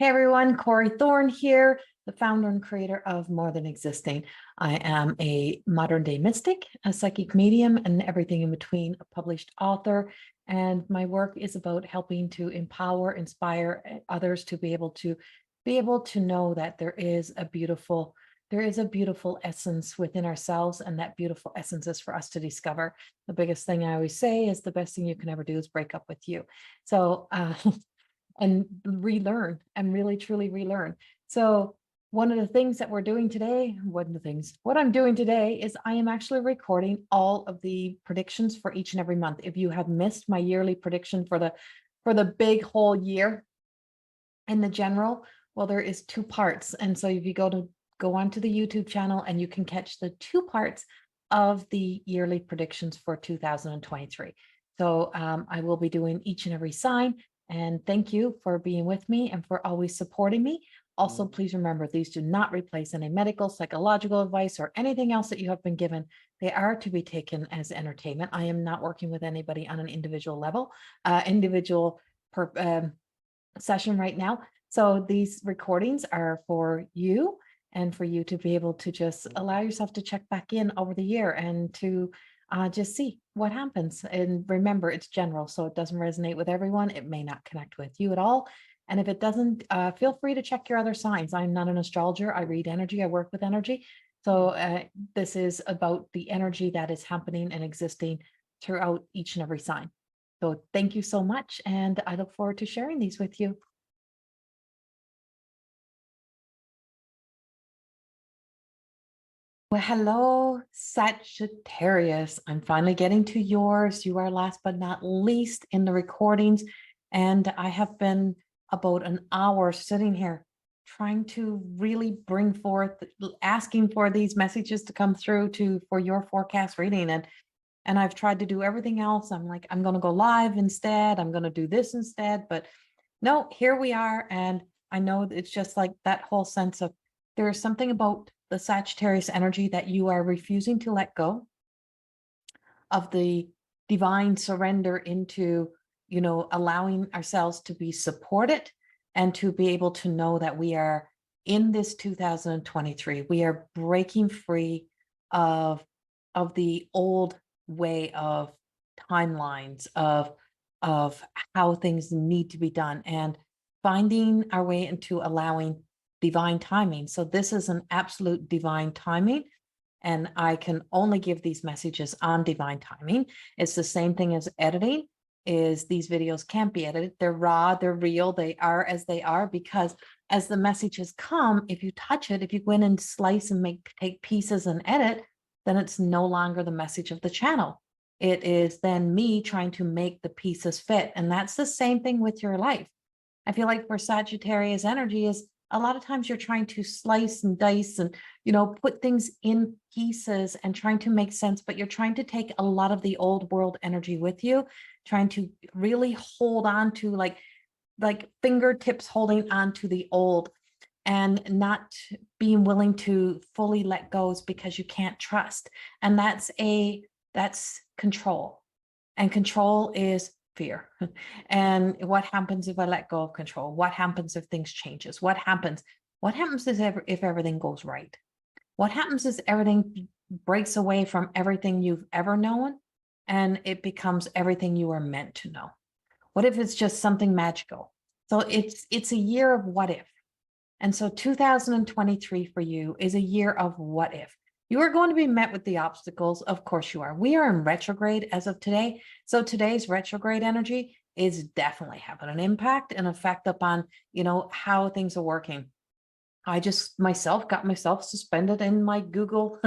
Hey everyone, Corrie Thorne here, the founder and creator of More Than Existing. I am a modern day mystic, a psychic medium, and everything in between, a published author. And my work is about helping to empower, inspire others to be able to know that there is a beautiful essence within ourselves, and that beautiful essence is for us to discover. The biggest thing I always say is the best thing you can ever do is break up with you. So and relearn and really truly relearn. So what I'm doing today is I am actually recording all of the predictions for each and every month. If you have missed my yearly prediction for the big whole year in the general, well, there is two parts. And so if you go onto the YouTube channel, and you can catch the two parts of the yearly predictions for 2023. So I will be doing each and every sign. And thank you for being with me and for always supporting me. Also, please remember, these do not replace any medical, psychological advice or anything else that you have been given. They are to be taken as entertainment. I am not working with anybody on an individual level, session right now. So these recordings are for you, and for you to be able to just allow yourself to check back in over the year and to just see what happens. And remember, it's general, so it doesn't resonate with everyone. It may not connect with you at all. And if it doesn't, feel free to check your other signs. I'm not an astrologer. I read energy. I work with energy. So this is about the energy that is happening and existing throughout each and every sign. So thank you so much. And I look forward to sharing these with you. Well, hello, Sagittarius. I'm finally getting to yours. You are last but not least in the recordings. And I have been about an hour sitting here trying to really bring forth, asking for these messages to come through for your forecast reading. And I've tried to do everything else. I'm like, I'm going to go live instead. I'm going to do this instead. But no, here we are. And I know it's just like that whole sense of there's something about the Sagittarius energy that you are refusing to let go of, the divine surrender into, allowing ourselves to be supported and to be able to know that we are in this 2023. We are breaking free of the old way of timelines of how things need to be done, and finding our way into allowing divine timing. So this is an absolute divine timing, and I can only give these messages on divine timing. It's the same thing as editing. Is these videos can't be edited. They're raw, they're real, they are as they are, because as the messages come, if you touch it, if you go in and slice and take pieces and edit, then it's no longer the message of the channel. It is then me trying to make the pieces fit. And that's the same thing with your life. I feel like for Sagittarius energy is a lot of times you're trying to slice and dice and, put things in pieces and trying to make sense, but you're trying to take a lot of the old world energy with you, trying to really hold on to like fingertips holding on to the old, and not being willing to fully let go because you can't trust. And that's control. And control is fear. And what happens if I let go of control? What happens if things changes? What happens if everything goes right? What happens is everything breaks away from everything you've ever known, and it becomes everything you are meant to know? What if it's just something magical? So it's a year of what if. And so 2023 for you is a year of what if. You are going to be met with the obstacles. Of course you are. We are in retrograde as of today. So today's retrograde energy is definitely having an impact and effect upon, how things are working. I just got myself suspended in my Google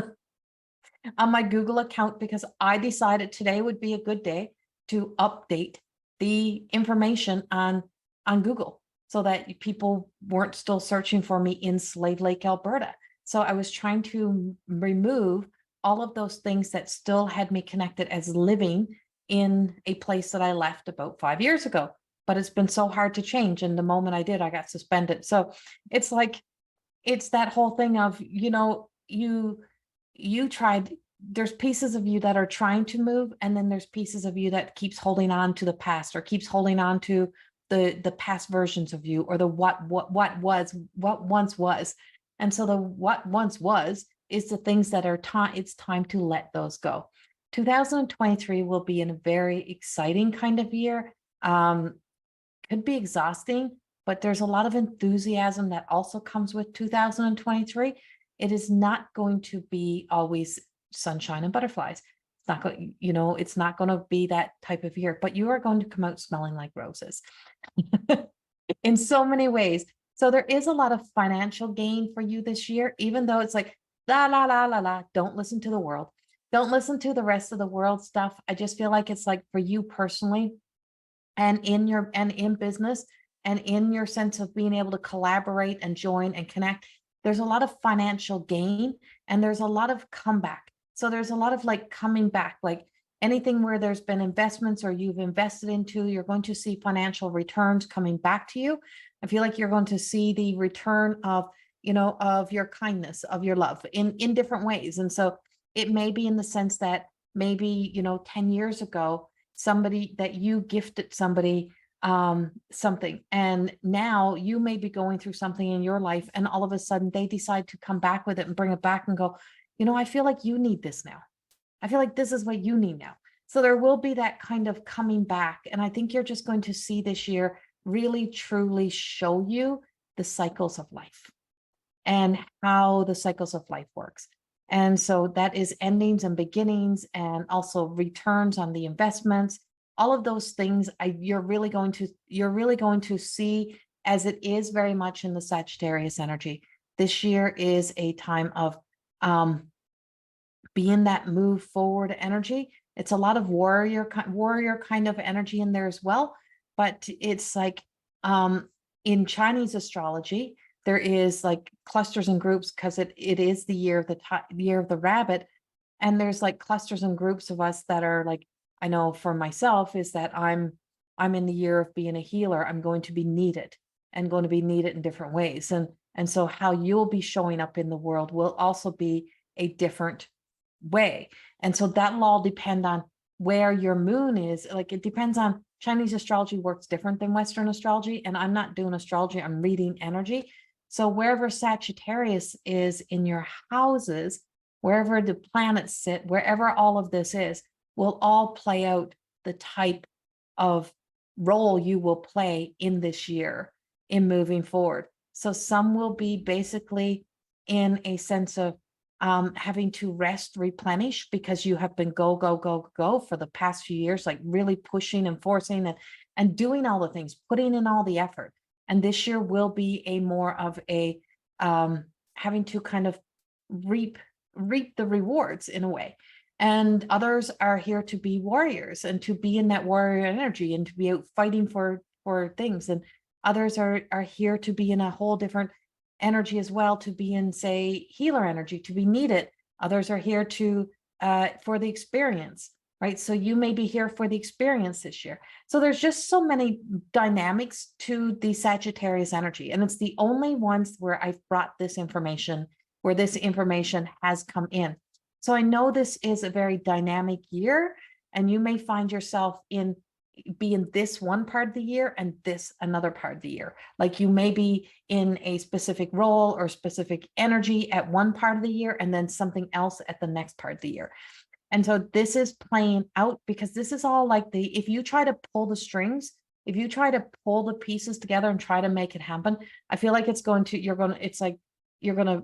on my Google account because I decided today would be a good day to update the information on Google so that people weren't still searching for me in Slave Lake, Alberta. So I was trying to remove all of those things that still had me connected as living in a place that I left about 5 years ago. But it's been so hard to change. And the moment I did, I got suspended. So it's like, it's that whole thing of, you tried, there's pieces of you that are trying to move, and then there's pieces of you that keeps holding on to the past or keeps holding on to the past versions of you, or the what once was. And so the what once was is the things that are time, it's time to let those go. 2023 will be in a very exciting kind of year. Could be exhausting, but there's a lot of enthusiasm that also comes with 2023. It is not going to be always sunshine and butterflies. It's not going, it's not going to be that type of year, but you are going to come out smelling like roses in so many ways. So there is a lot of financial gain for you this year, even though it's like, la, la, la, la, la, don't listen to the world. Don't listen to the rest of the world stuff. I just feel like it's like for you personally, and in business, and in your sense of being able to collaborate and join and connect, there's a lot of financial gain, and there's a lot of comeback. So there's a lot of like coming back, like anything where there's been investments or you've invested into, you're going to see financial returns coming back to you. I feel like you're going to see the return of, of your kindness, of your love in different ways. And so it may be in the sense that maybe, 10 years ago, somebody that you gifted somebody something, and now you may be going through something in your life, and all of a sudden they decide to come back with it and bring it back and go, I feel like you need this now. I feel like this is what you need now. So there will be that kind of coming back. And I think you're just going to see this year really, truly show you the cycles of life and how the cycles of life works. And so that is endings and beginnings, and also returns on the investments, all of those things. You're really going to see, as it is very much in the Sagittarius energy. This year is a time of being that move forward energy. It's a lot of warrior kind of energy in there as well. But it's like in Chinese astrology, there is like clusters and groups, because it is the year of the rabbit. And there's like clusters and groups of us that are like, I know for myself is that I'm in the year of being a healer. I'm going to be needed, and going to be needed in different ways. And so how you'll be showing up in the world will also be a different way. And so that'll all depend on where your moon is. Like it depends on, Chinese astrology works different than Western astrology. And I'm not doing astrology, I'm reading energy. So wherever Sagittarius is in your houses, wherever the planets sit, wherever all of this is, will all play out the type of role you will play in this year in moving forward. So some will be basically in a sense of having to rest, replenish, because you have been go for the past few years, like really pushing and forcing and doing all the things, putting in all the effort. And this year will be a more of a having to kind of reap the rewards in a way. And others are here to be warriors and to be in that warrior energy and to be out fighting for things. And others are here to be in a whole different energy as well, to be in, say, healer energy, to be needed. Others are here to for the experience, right? So you may be here for the experience this year. So there's just so many dynamics to the Sagittarius energy. And it's the only ones where I've brought this information, where this information has come in. So I know this is a very dynamic year, and you may find yourself in being this one part of the year and this another part of the year. Like you may be in a specific role or specific energy at one part of the year, and then something else at the next part of the year. And so this is playing out, because this is all like if you try to pull the strings, if you try to pull the pieces together and try to make it happen, I feel like you're going to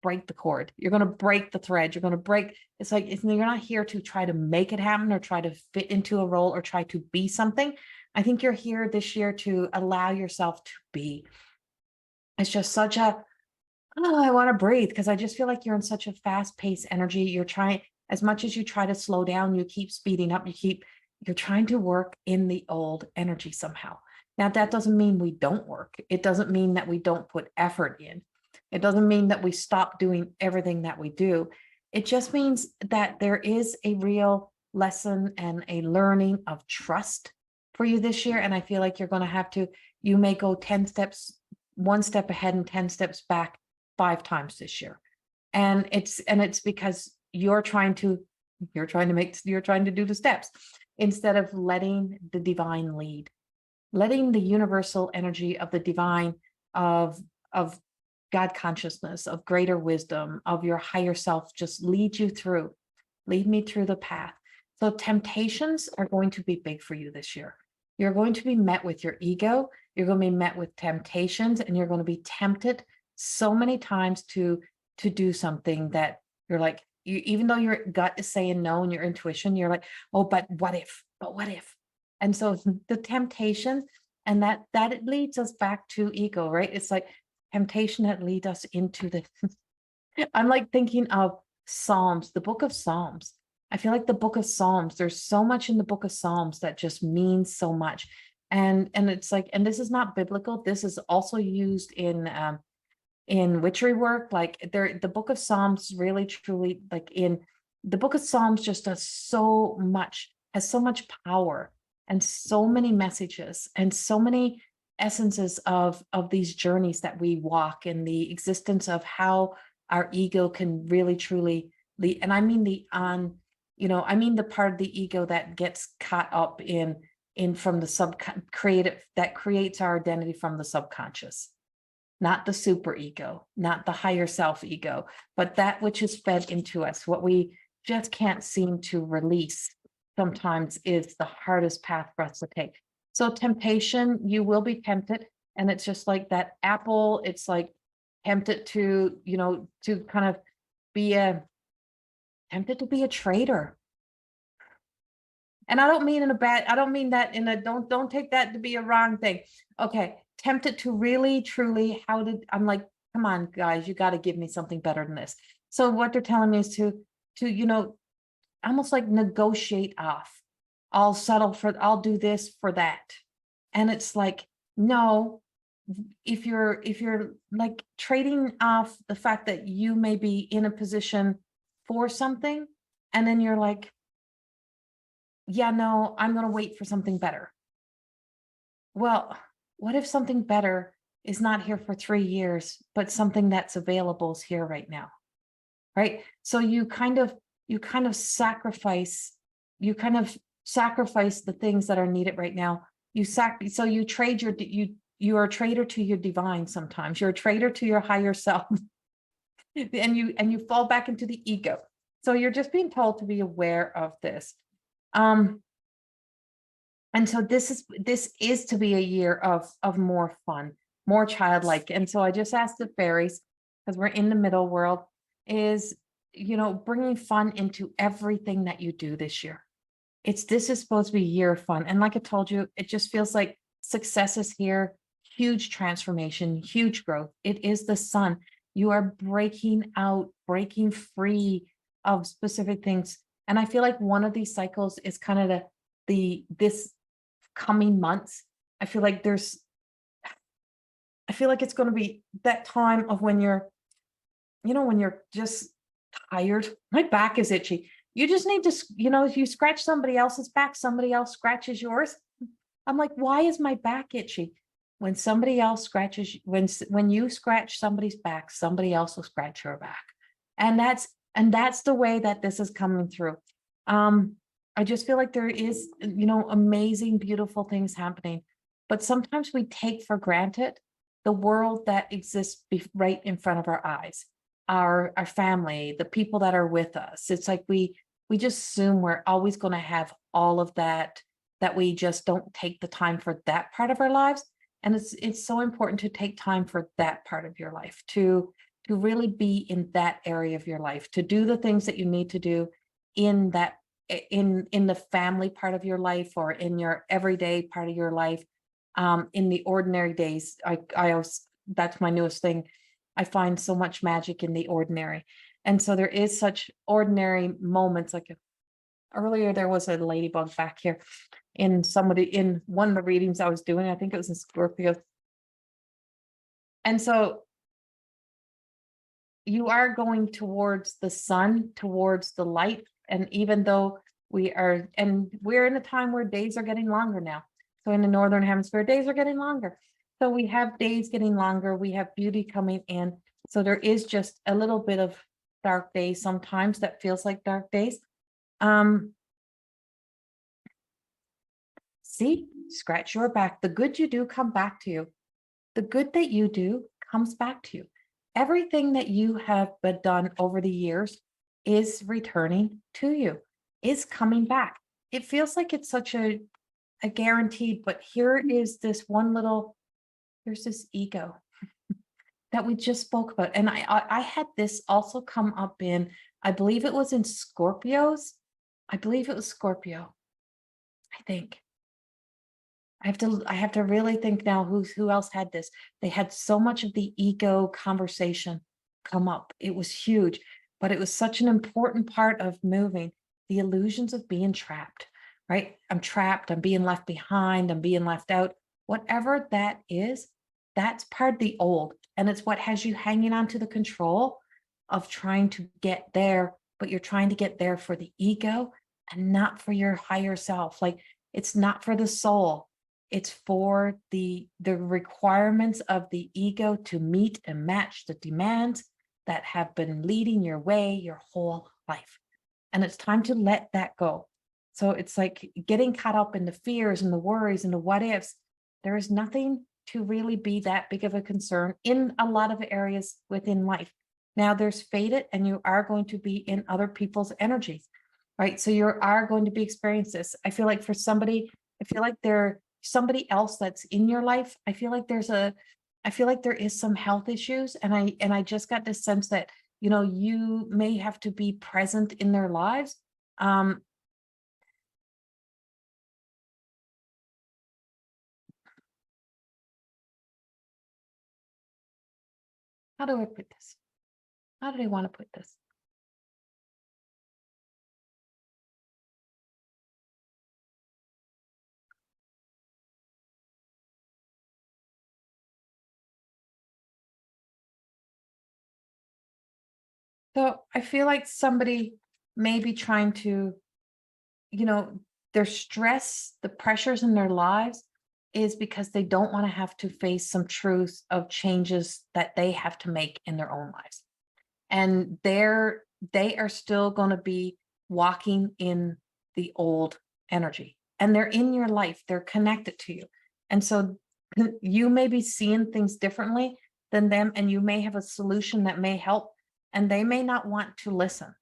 break the cord. You're going to break the thread. You're going to break. It's like, you're not here to try to make it happen or try to fit into a role or try to be something. I think you're here this year to allow yourself to be. It's just such I want to breathe, because I just feel like you're in such a fast paced energy. You're trying, as much as you try to slow down, you keep speeding up. You're trying to work in the old energy somehow. Now, that doesn't mean we don't work. It doesn't mean that we don't put effort in. It doesn't mean that we stop doing everything that we do. It just means that there is a real lesson and a learning of trust for you this year. And I feel like you're going to have to, you may go 10 steps, one step ahead and 10 steps back 5 times this year. And it's because you're trying to do the steps instead of letting the divine lead. letting the universal energy of the divine, of God consciousness, of greater wisdom, of your higher self, just lead me through the path. So temptations are going to be big for you this year. You're going to be met with your ego. You're going to be met with temptations, and you're going to be tempted so many times to do something that you're like, even though your gut is saying no and your intuition, you're like, oh, but what if? And so the temptation, and that it leads us back to ego, right? It's like temptation that leads us into the I'm like thinking of Psalms, the book of Psalms. I feel like the book of Psalms, there's so much in the book of Psalms that just means so much. And it's like, and this is not biblical. This is also used in witchery work. Like the book of Psalms really truly, like in the book of Psalms just does so much, has so much power and so many messages and so many essences of these journeys that we walk, and the existence of how our ego can really truly lead. And I mean I mean the part of the ego that gets caught up in from the creative, that creates our identity from the subconscious, not the super ego, not the higher self ego, but that which is fed into us. What we just can't seem to release sometimes is the hardest path for us to take. So temptation, you will be tempted. And it's just like that apple, it's like tempted to, to kind of be tempted to be a traitor. And I don't mean that in a, don't take that to be a wrong thing. Okay. Tempted to really, truly, I'm like, come on, guys, you got to give me something better than this. So what they're telling me is to, almost like negotiate off. I'll do this for that. And it's like, no, if you're like trading off the fact that you may be in a position for something, and then you're like, yeah, no, I'm going to wait for something better. Well, what if something better is not here for 3 years, but something that's available is here right now? Right. So you kind of sacrifice the things that are needed right now. So you trade you are a traitor to your divine. Sometimes you're a traitor to your higher self, and you fall back into the ego. So you're just being told to be aware of this. And so this is to be a year of more fun, more childlike. And so I just asked the fairies, because we're in the middle world, is, bringing fun into everything that you do this year. This is supposed to be a year of fun. And like I told you, it just feels like success is here, huge transformation, huge growth. It is the sun. You are breaking out, breaking free of specific things. And I feel like one of these cycles is kind of this coming months. I feel like it's going to be that time of when you're just tired. My back is itchy. You just need to, if you scratch somebody else's back, somebody else scratches yours. I'm like, why is my back itchy? When somebody else scratches, when you scratch somebody's back, somebody else will scratch your back. And that's the way that this is coming through. I just feel like there is, amazing, beautiful things happening, but sometimes we take for granted the world that exists right in front of our eyes, our family, the people that are with us. It's like we just assume we're always going to have all of that we just don't take the time for that part of our lives. And it's so important to take time for that part of your life, to really be in that area of your life, to do the things that you need to do in that, in the family part of your life, or in your everyday part of your life. In the ordinary days, I always, that's my newest thing. I find so much magic in the ordinary. And so there is such ordinary moments. Like earlier, there was a ladybug back here in one of the readings I was doing. I think it was in Scorpio. And so you are going towards the sun, towards the light. And even though we're in a time where days are getting longer now. So in the Northern Hemisphere, days are getting longer. So we have days getting longer. We have beauty coming in. So there is just a little bit of dark days sometimes that feels like dark days. See, scratch your back. The good you do come back to you. The good that you do comes back to you. Everything that you have been done over the years is returning to you, is coming back. It feels like it's such a guaranteed, but here is this one little, there's this ego that we just spoke about. And I had this also come up in, I believe it was in Scorpios. I believe it was Scorpio. I think. I have to really think now who else had this. They had so much of the ego conversation come up. It was huge, but it was such an important part of moving. The illusions of being trapped, right? I'm trapped, I'm being left behind, I'm being left out. Whatever that is, that's part of the old. And it's what has you hanging on to the control of trying to get there, but you're trying to get there for the ego and not for your higher self. Like, it's not for the soul. It's for the requirements of the ego to meet and match the demands that have been leading your way your whole life. And it's time to let that go. So it's like getting caught up in the fears and the worries and the what ifs. There is nothing to really be that big of a concern in a lot of areas within life. Now there's fated, and you are going to be in other people's energies, right? So you are going to be experiencing this. I feel like for somebody, I feel like they're somebody else that's in your life. I feel like there is some health issues. And I just got this sense that, you know, you may have to be present in their lives. How do I put this? How do they want to put this? So I feel like somebody may be trying to, you know, their stress, the pressures in their lives is because they don't want to have to face some truths of changes that they have to make in their own lives. And they are still going to be walking in the old energy, and they're in your life, they're connected to you. And so you may be seeing things differently than them, and you may have a solution that may help, and they may not want to listen.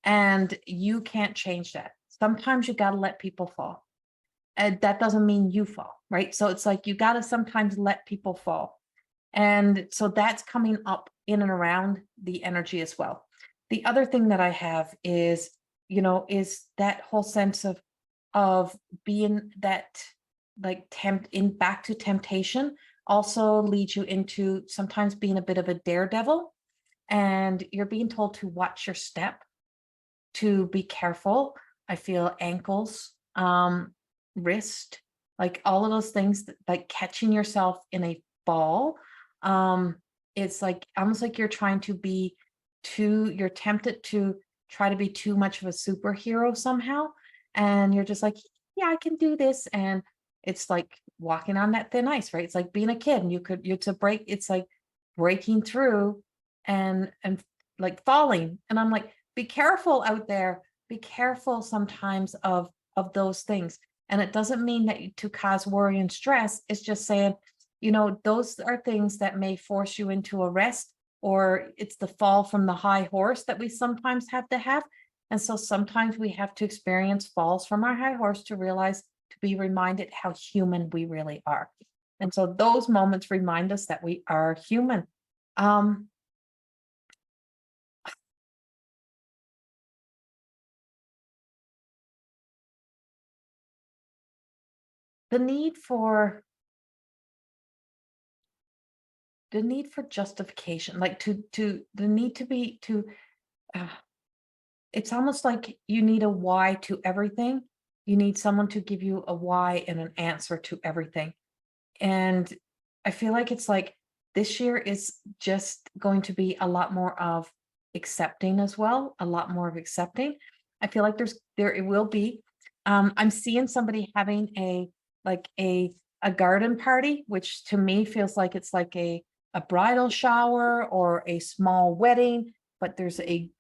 And you can't change that. Sometimes you got to let people fall. And that doesn't mean you fall, right? So it's like you got to sometimes let people fall. And so that's coming up in and around the energy as well. The other thing that I have is, you know, is that whole sense of being that, like, back to temptation also leads you into sometimes being a bit of a daredevil, and you're being told to watch your step, to be careful. I feel ankles, wrist, like all of those things, like catching yourself in a fall. It's like almost like you're trying to be you're tempted to try to be too much of a superhero somehow. And you're just like, yeah, I can do this. And it's like walking on that thin ice, right? It's like being a kid, and it's like breaking through and like falling. And I'm like, be careful out there. Be careful sometimes of those things. And it doesn't mean that to cause worry and stress. It's just saying, you know, those are things that may force you into a rest, or it's the fall from the high horse that we sometimes have to have. And so sometimes we have to experience falls from our high horse to realize, to be reminded how human we really are. And so those moments remind us that we are human. The need for justification, like the need to be uh, it's almost like you need a why to everything. You need someone to give you a why and an answer to everything. And I feel like it's like this year is just going to be a lot more of accepting as well, a lot more of accepting. I feel like it will be. I'm seeing somebody having a garden party, which to me feels like it's like a bridal shower or a small wedding, but there's a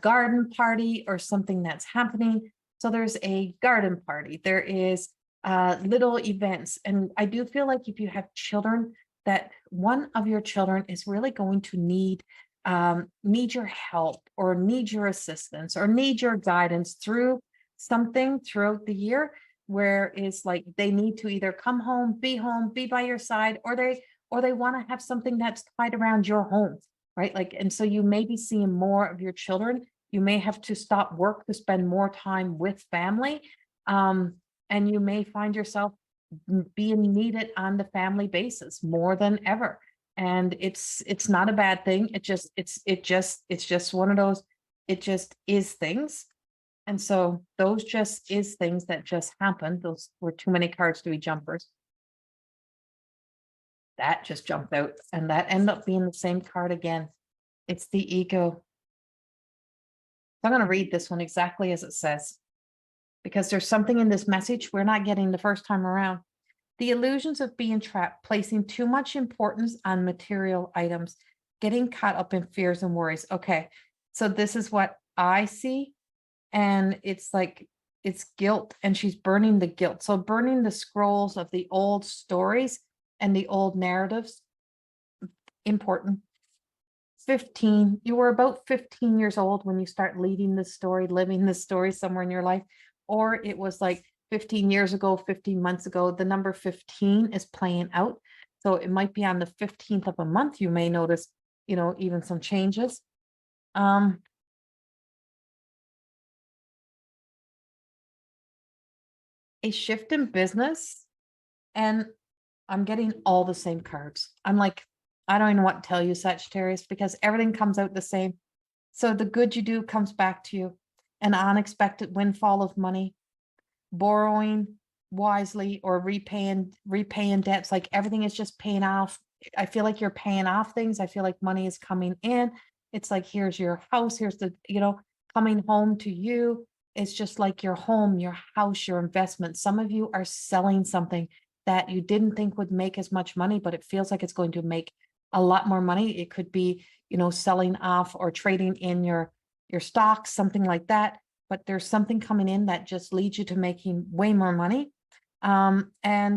garden party or something that's happening. So there's a garden party. There is little events. And I do feel like if you have children, that one of your children is really going to need your help or need your assistance or need your guidance through something throughout the year, where it's like they need to either come home, be by your side, or they want to have something that's tied around your home, right? Like, and so you may be seeing more of your children. You may have to stop work to spend more time with family. And you may find yourself being needed on the family basis more than ever. And it's not a bad thing. It's just one of those, it just is things. And so those just is things that just happen. Those were too many cards to be jumpers. That just jumped out, and that ended up being the same card again. It's the ego. I'm going to read this one exactly as it says, because there's something in this message we're not getting the first time around. The illusions of being trapped, placing too much importance on material items, getting caught up in fears and worries. Okay, so this is what I see. And it's like, it's guilt, and she's burning the guilt. So burning the scrolls of the old stories and the old narratives. Important. 15, you were about 15 years old when you start leading this story, living this story somewhere in your life, or it was like 15 years ago, 15 months ago. The number 15 is playing out. So it might be on the 15th of a month, you may notice, even some changes. A shift in business, and I'm getting all the same cards. I'm like, I don't even know what to tell you, Sagittarius, because everything comes out the same. So the good you do comes back to you. An unexpected windfall of money, borrowing wisely, or repaying debts. Like everything is just paying off. I feel like you're paying off things. I feel like money is coming in. It's like, here's your house, here's the, coming home to you. It's just like your home, your house, your investment. Some of you are selling something that you didn't think would make as much money, but it feels like it's going to make a lot more money. It could be, selling off or trading in your stocks, something like that. But there's something coming in that just leads you to making way more money. And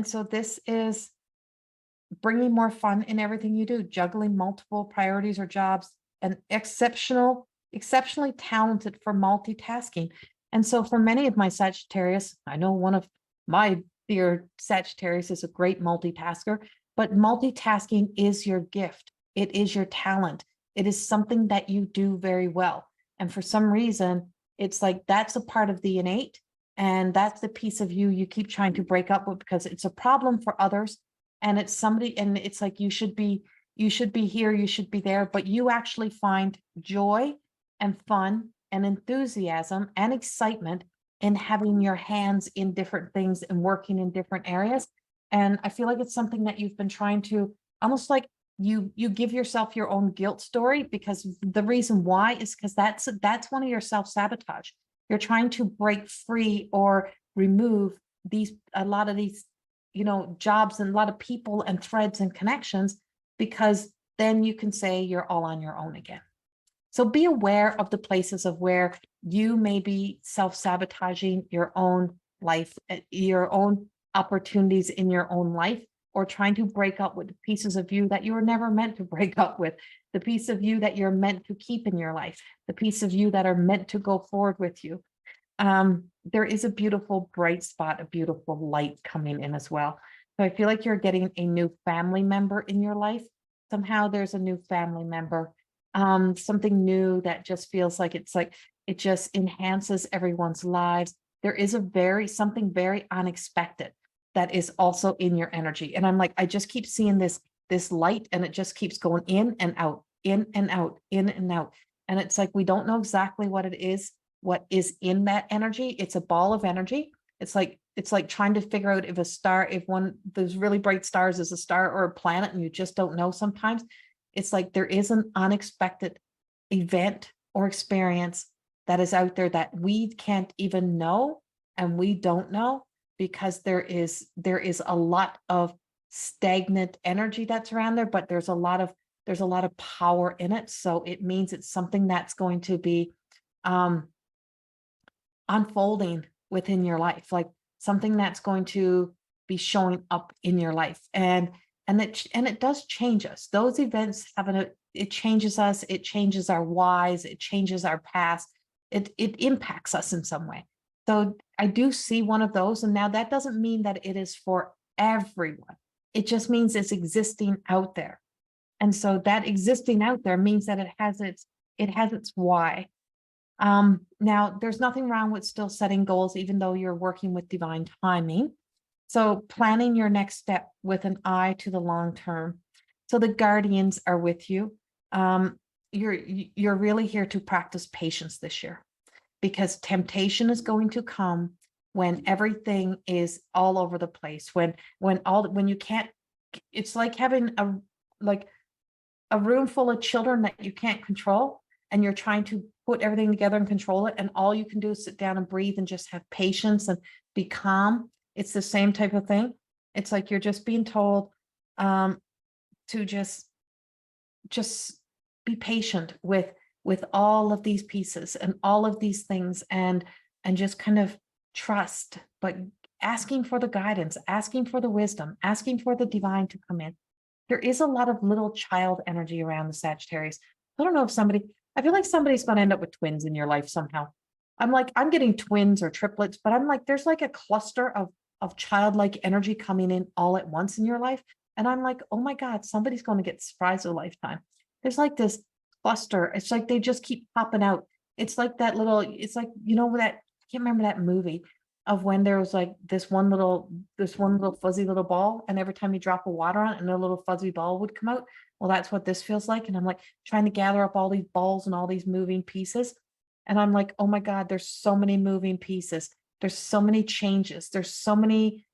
so this is bringing more fun in everything you do, juggling multiple priorities or jobs, and exceptionally talented for multitasking. And so for many of my Sagittarius, I know one of my dear Sagittarius is a great multitasker, but multitasking is your gift. It is your talent. It is something that you do very well. And for some reason, it's like, that's a part of the innate. And that's the piece of you keep trying to break up with, because it's a problem for others. And it's somebody, and it's like, you should be here, you should be there, but you actually find joy and fun and enthusiasm and excitement in having your hands in different things and working in different areas. And I feel like it's something that you've been trying to, almost like you give yourself your own guilt story, because the reason why is because that's one of your self-sabotage. You're trying to break free or remove a lot of these jobs and a lot of people and threads and connections, because then you can say you're all on your own again. So be aware of the places of where you may be self-sabotaging your own life, your own opportunities in your own life, or trying to break up with the pieces of you that you were never meant to break up with, the piece of you that you're meant to keep in your life, the piece of you that are meant to go forward with you. There is a beautiful bright spot, a beautiful light coming in as well. So I feel like you're getting a new family member in your life. Somehow there's a new family member, something new that just feels like it just enhances everyone's lives. There is something very unexpected that is also in your energy. And I'm like, I just keep seeing this light, and it just keeps going in and out, in and out, in and out. And it's like, we don't know exactly what it is, what is in that energy. It's a ball of energy. It's like trying to figure out if one of those really bright stars is a star or a planet, and you just don't know sometimes. It's like there is an unexpected event or experience that is out there that we can't even know, and we don't know, because there is a lot of stagnant energy that's around there, but there's a lot of power in it. So it means it's something that's going to be unfolding within your life, like something that's going to be showing up in your life. And it does change us. Those events it changes us, it changes our whys, it changes our past, it impacts us in some way. So I do see one of those. And now that doesn't mean that it is for everyone. It just means it's existing out there. And so that existing out there means that it has its why. Now there's nothing wrong with still setting goals, even though you're working with divine timing. So planning your next step with an eye to the long term. So the guardians are with you. You're really here to practice patience this year, because temptation is going to come when everything is all over the place, when you can't, it's like having a room full of children that you can't control, and you're trying to put everything together and control it, and all you can do is sit down and breathe and just have patience and be calm. It's the same type of thing. It's like you're just being told to just be patient with all of these pieces and all of these things, and just kind of trust, but asking for the guidance, asking for the wisdom, asking for the divine to come in. There is a lot of little child energy around the Sagittarius. I don't know if I feel like somebody's going to end up with twins in your life somehow. I'm getting twins or triplets, but I'm like, there's like a cluster of childlike energy coming in all at once in your life. And I'm like, oh my God, somebody's going to get surprised a lifetime. There's like this cluster. It's like they just keep popping out. It's like it's like, I can't remember that movie of when there was like this one little fuzzy little ball, and every time you drop a water on it, and a little fuzzy ball would come out. Well, that's what this feels like. And I'm like trying to gather up all these balls and all these moving pieces. And I'm like, oh my God, there's so many moving pieces. There's so many changes. There's so many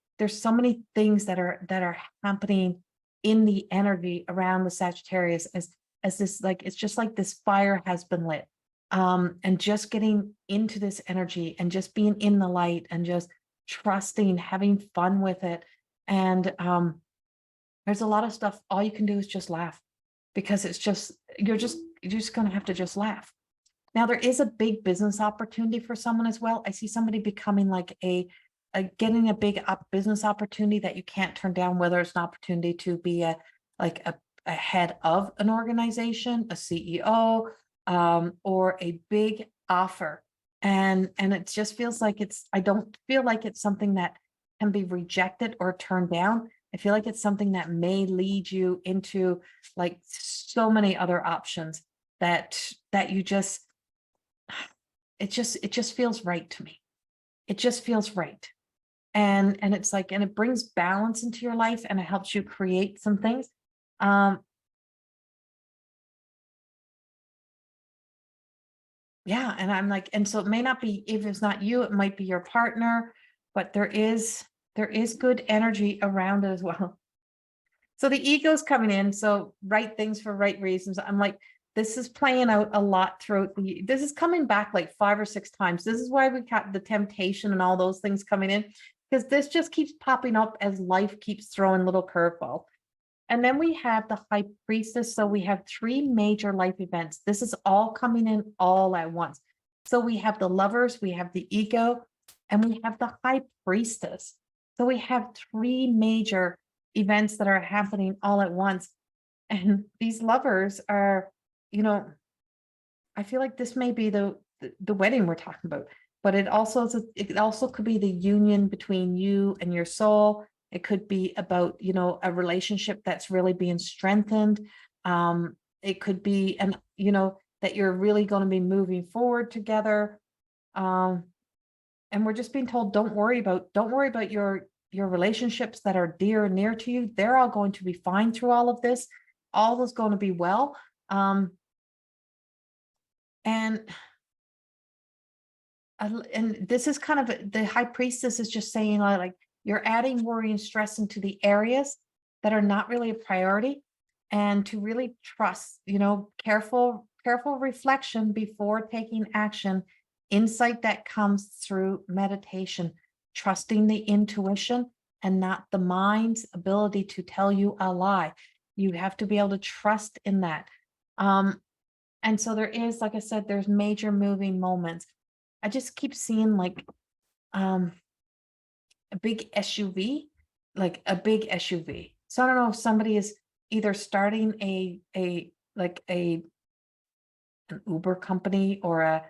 things that are happening in the energy around the Sagittarius as this, like, it's just like this fire has been lit. And just getting into this energy and just being in the light and just trusting, having fun with it. And there's a lot of stuff. All you can do is just laugh, because you're just going to have to just laugh. Now, there is a big business opportunity for someone as well. I see somebody becoming like getting a big business opportunity that you can't turn down, whether it's an opportunity to be a head of an organization, a CEO, or a big offer. And it just feels like I don't feel like it's something that can be rejected or turned down. I feel like it's something that may lead you into like so many other options that you just, it just feels right to me. It just feels right. And it's like, and it brings balance into your life, and it helps you create some things. Yeah. And I'm like, and so it may not be, if it's not you, it might be your partner, but there is good energy around it as well. So the ego's coming in. So right things for right reasons. I'm like, this is playing out a lot throughout this is coming back like 5 or 6 times. This is why we got the temptation and all those things coming in, because this just keeps popping up as life keeps throwing little curveball. And then we have the high priestess. So we have 3 major life events. This is all coming in all at once. So we have the lovers, we have the ego, and we have the high priestess. So we have 3 major events that are happening all at once. And these lovers are, I feel like this may be the wedding we're talking about, but it also could be the union between you and your soul. It could be about, a relationship that's really being strengthened. It could be, that you're really going to be moving forward together. And we're just being told, don't worry about your relationships that are dear and near to you. They're all going to be fine through all of this. All is going to be well. And this is kind of the high priestess is just saying, like, you're adding worry and stress into the areas that are not really a priority, and to really trust, careful reflection before taking action, insight that comes through meditation, trusting the intuition and not the mind's ability to tell you a lie. You have to be able to trust in that. And so there is, like I said, there's major moving moments. I just keep seeing like a big SUV, like a big SUV. So I don't know if somebody is either starting like an Uber company or a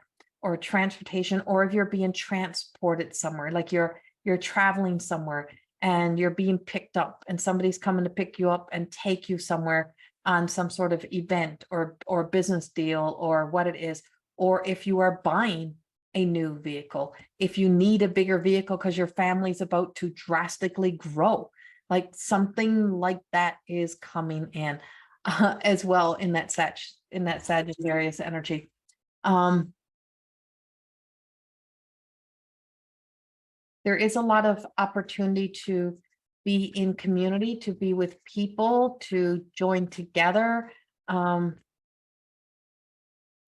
transportation, or if you're being transported somewhere, like you're traveling somewhere and you're being picked up and somebody's coming to pick you up and take you somewhere on some sort of event or business deal or what it is. Or if you are buying a new vehicle, if you need a bigger vehicle because your family's about to drastically grow, like something like that is coming in as well in that Sagittarius energy. There is a lot of opportunity to be in community, to be with people, to join together. And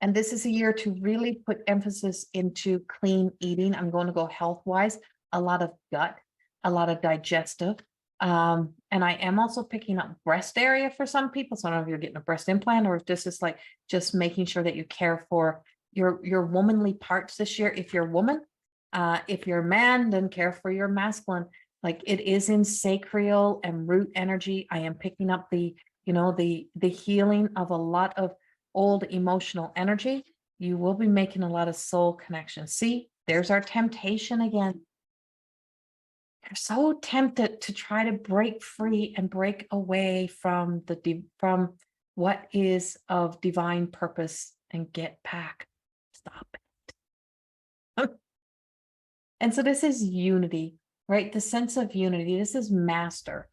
this is a year to really put emphasis into clean eating. I'm going to go health-wise, a lot of gut, a lot of digestive. And I am also picking up breast area for some people. So I don't know if you're getting a breast implant or if this is like just making sure that you care for your womanly parts this year. If you're a woman, if you're a man, then care for your masculine. Like it is in sacral and root energy. I am picking up the healing of a lot of old emotional energy. You will be making a lot of soul connections. See, there's our temptation again. You're so tempted to try to break free and break away from from what is of divine purpose and get back. Stop it. And so this is unity, right? The sense of unity. This is master.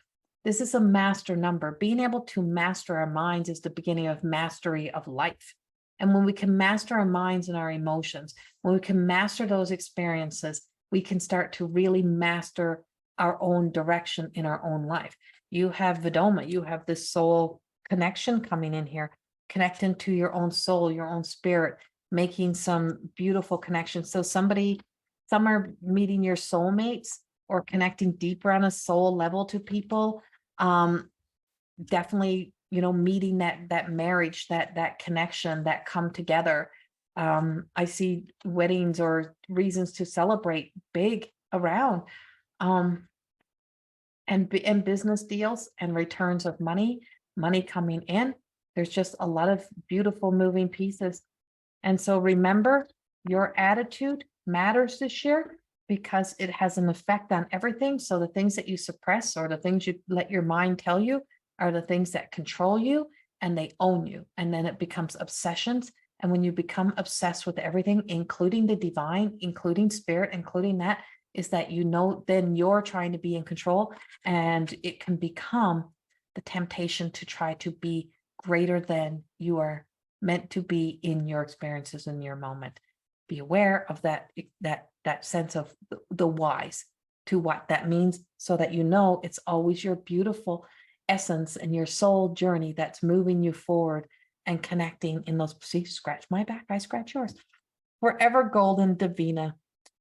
This is a master number. Being able to master our minds is the beginning of mastery of life. And when we can master our minds and our emotions, when we can master those experiences, we can start to really master our own direction in our own life. You have Vedoma, you have this soul connection coming in here, connecting to your own soul, your own spirit, making some beautiful connections. So some are meeting your soulmates or connecting deeper on a soul level to people. Definitely, meeting that marriage, that connection, that come together. I see weddings or reasons to celebrate big around, and business deals and returns of money coming in. There's just a lot of beautiful moving pieces. And so remember, your attitude matters this year because it has an effect on everything. So the things that you suppress or the things you let your mind tell you are the things that control you and they own you. And then it becomes obsessions. And when you become obsessed with everything, including the divine, including spirit, including that, is that then you're trying to be in control, and it can become the temptation to try to be greater than you are meant to be in your experiences in your moment. Be aware of that sense of the wise to what that means, so that it's always your beautiful essence and your soul journey that's moving you forward and connecting in those. See, scratch my back, I scratch yours. Forever golden Davina.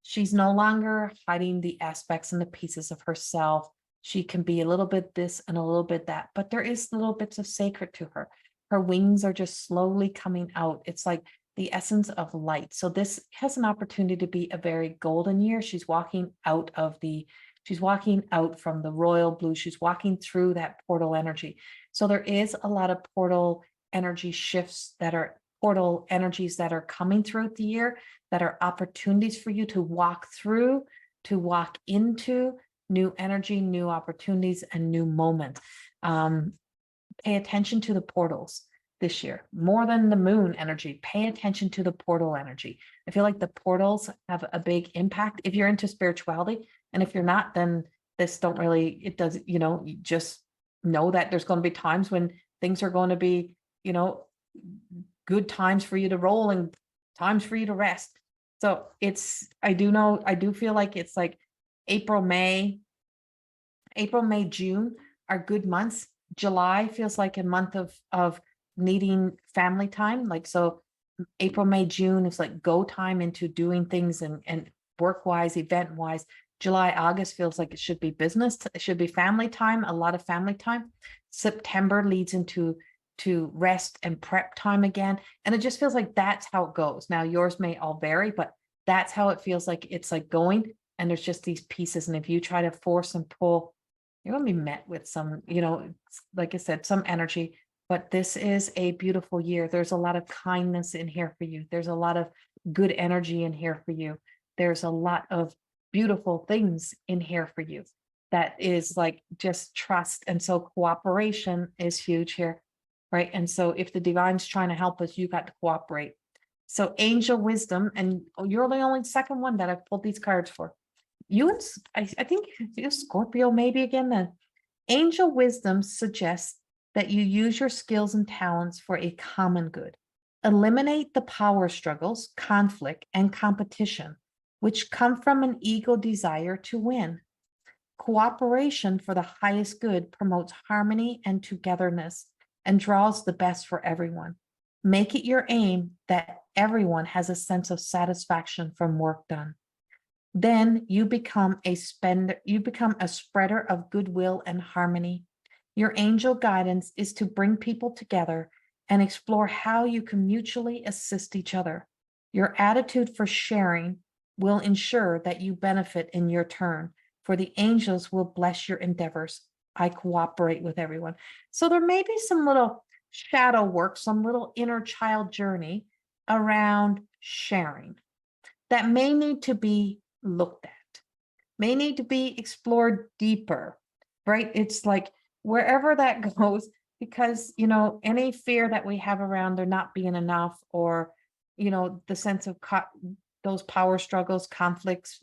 She's no longer hiding the aspects and the pieces of herself. She can be a little bit this and a little bit that, but there is little bits of sacred to her. Her wings are just slowly coming out. It's like the essence of light. So this has an opportunity to be a very golden year. She's walking out from the royal blue. She's walking through that portal energy. So there is a lot of portal energy shifts portal energies that are coming throughout the year, that are opportunities for you to walk through, to walk into new energy, new opportunities, and new moments. Pay attention to the portals this year, more than the moon energy. Pay attention to the portal energy. I feel like the portals have a big impact if you're into spirituality. And if you're not, then you just know that there's going to be times when things are going to be, good times for you to roll and times for you to rest. So I do feel like it's like April, May, June are good months. July feels like a month of needing family time. Like, so April, May, June is like go time into doing things and work-wise, event-wise. July, August feels like it should be business. It should be family time, a lot of family time. September leads into rest and prep time again. And it just feels like that's how it goes. Now yours may all vary, but that's how it feels like it's like going. and there's just these pieces. And if you try to force and pull, you're going to be met with some, like I said, some energy. But this is a beautiful year. There's a lot of kindness in here for you. There's a lot of good energy in here for you. There's a lot of beautiful things in here for you. That is like just trust. And so cooperation is huge here, right? And so if the divine's trying to help us, you got to cooperate. So angel wisdom, and you're the only second one that I've pulled these cards for. You and I think you Scorpio maybe again then. Angel wisdom suggests that you use your skills and talents for a common good. Eliminate the power struggles, conflict, and competition, which come from an ego desire to win. Cooperation for the highest good promotes harmony and togetherness and draws the best for everyone. Make it your aim that everyone has a sense of satisfaction from work done. Then you become a spreader of goodwill and harmony. Your angel guidance is to bring people together and explore how you can mutually assist each other. Your attitude for sharing will ensure that you benefit in your turn, for the angels will bless your endeavors. I cooperate with everyone. So there may be some little shadow work, some little inner child journey around sharing that may need to be looked at, may need to be explored deeper, right? It's like wherever that goes, because, any fear that we have around there not being enough, or, the sense of those power struggles, conflicts,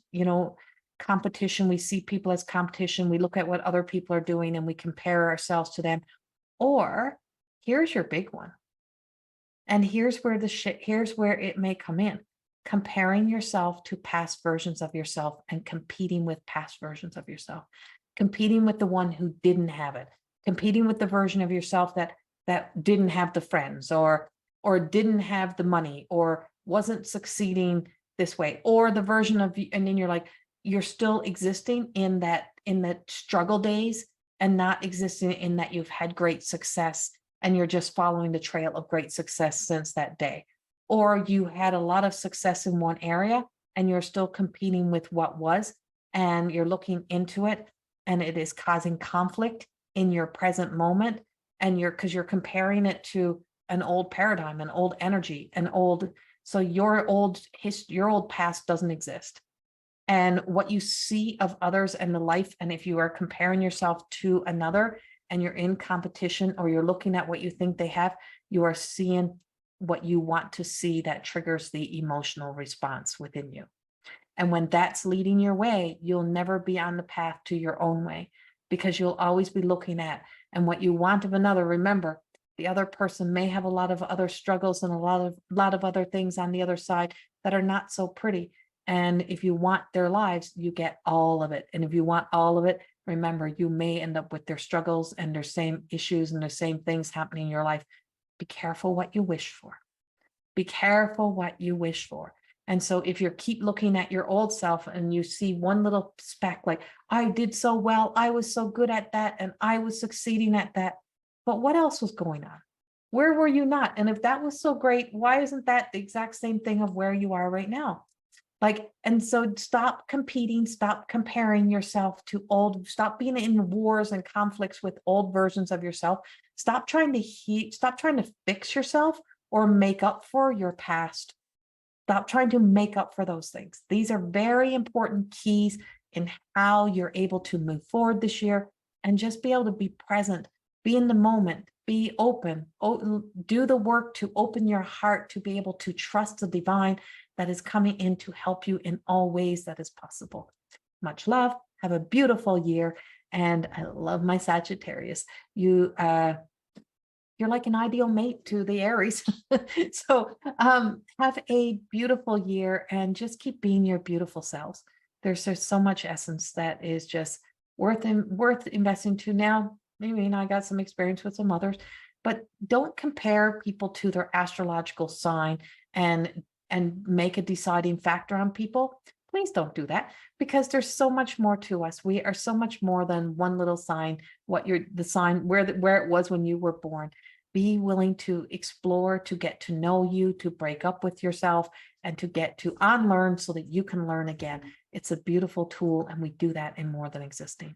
competition. We see people as competition. We look at what other people are doing and we compare ourselves to them. Or here's your big one. And here's where here's where it may come in. Comparing yourself to past versions of yourself and competing with past versions of yourself, competing with the one who didn't have it, competing with the version of yourself that didn't have the friends, or didn't have the money, or wasn't succeeding this way, or the version of you, and then you're still existing in that struggle days and not existing in that you've had great success and you're just following the trail of great success since that day. Or you had a lot of success in one area and you're still competing with what was, and you're looking into it and it is causing conflict in your present moment. And because you're comparing it to an old paradigm, an old energy, so your old past doesn't exist. And what you see of others and the life, and if you are comparing yourself to another and you're in competition, or you're looking at what you think they have, you are seeing what you want to see that triggers the emotional response within you. And when that's leading your way, you'll never be on the path to your own way, because you'll always be looking at and what you want of another. Remember, the other person may have a lot of other struggles and a lot of other things on the other side that are not so pretty. And if you want their lives, you get all of it. And if you want all of it, remember, you may end up with their struggles and their same issues and the same things happening in your life. Be careful what you wish for. Be careful what you wish for. And so if you keep looking at your old self and you see one little speck, like, I did so well, I was so good at that, and I was succeeding at that. But what else was going on? Where were you not? And if that was so great, why isn't that the exact same thing of where you are right now? And so stop competing, stop comparing yourself to stop being in wars and conflicts with old versions of yourself. Stop trying to fix yourself or make up for your past. Stop trying to make up for those things. These are very important keys in how you're able to move forward this year, and just be able to be present, be in the moment, be open, do the work to open your heart to be able to trust the divine that is coming in to help you in all ways that is possible. Much love. Have a beautiful year. And I love my Sagittarius. You're like an ideal mate to the Aries. So have a beautiful year and just keep being your beautiful selves. There's so much essence that is just worth investing to. Now, maybe I got some experience with some others, but don't compare people to their astrological sign and make a deciding factor on people. Please don't do that, because there's so much more to us. We are so much more than one little sign, the sign where it was when you were born. be willing to explore, to get to know you, to break up with yourself, and to get to unlearn so that you can learn again. It's a beautiful tool, and we do that in More Than Existing.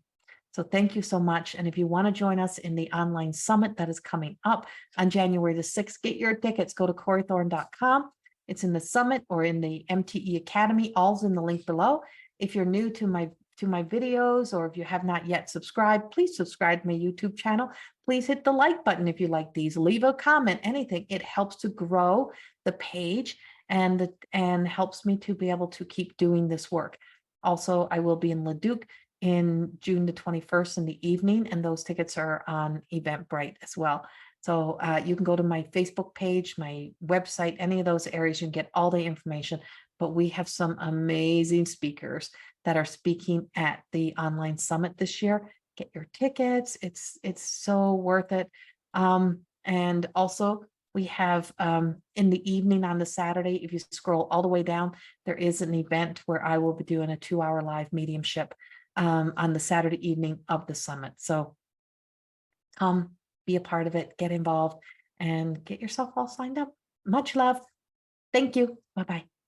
So thank you so much. And if you want to join us in the online summit that is coming up on January the 6th, get your tickets, go to CorrieThorne.com. It's in the summit or in the MTE Academy, all's in the link below. If you're new to my videos, or if you have not yet subscribed, please subscribe to my YouTube channel. Please hit the like button if you like these, leave a comment, anything. It helps to grow the page and helps me to be able to keep doing this work. Also, I will be in Leduc in June the 21st in the evening, and those tickets are on Eventbrite as well. So you can go to my Facebook page, my website, any of those areas, you can get all the information. But we have some amazing speakers that are speaking at the online summit this year. Get your tickets. It's so worth it. And also we have in the evening on the Saturday, if you scroll all the way down, there is an event where I will be doing a 2-hour live mediumship on the Saturday evening of the summit. So come be a part of it, get involved, and get yourself all signed up. Much love. Thank you. Bye-bye.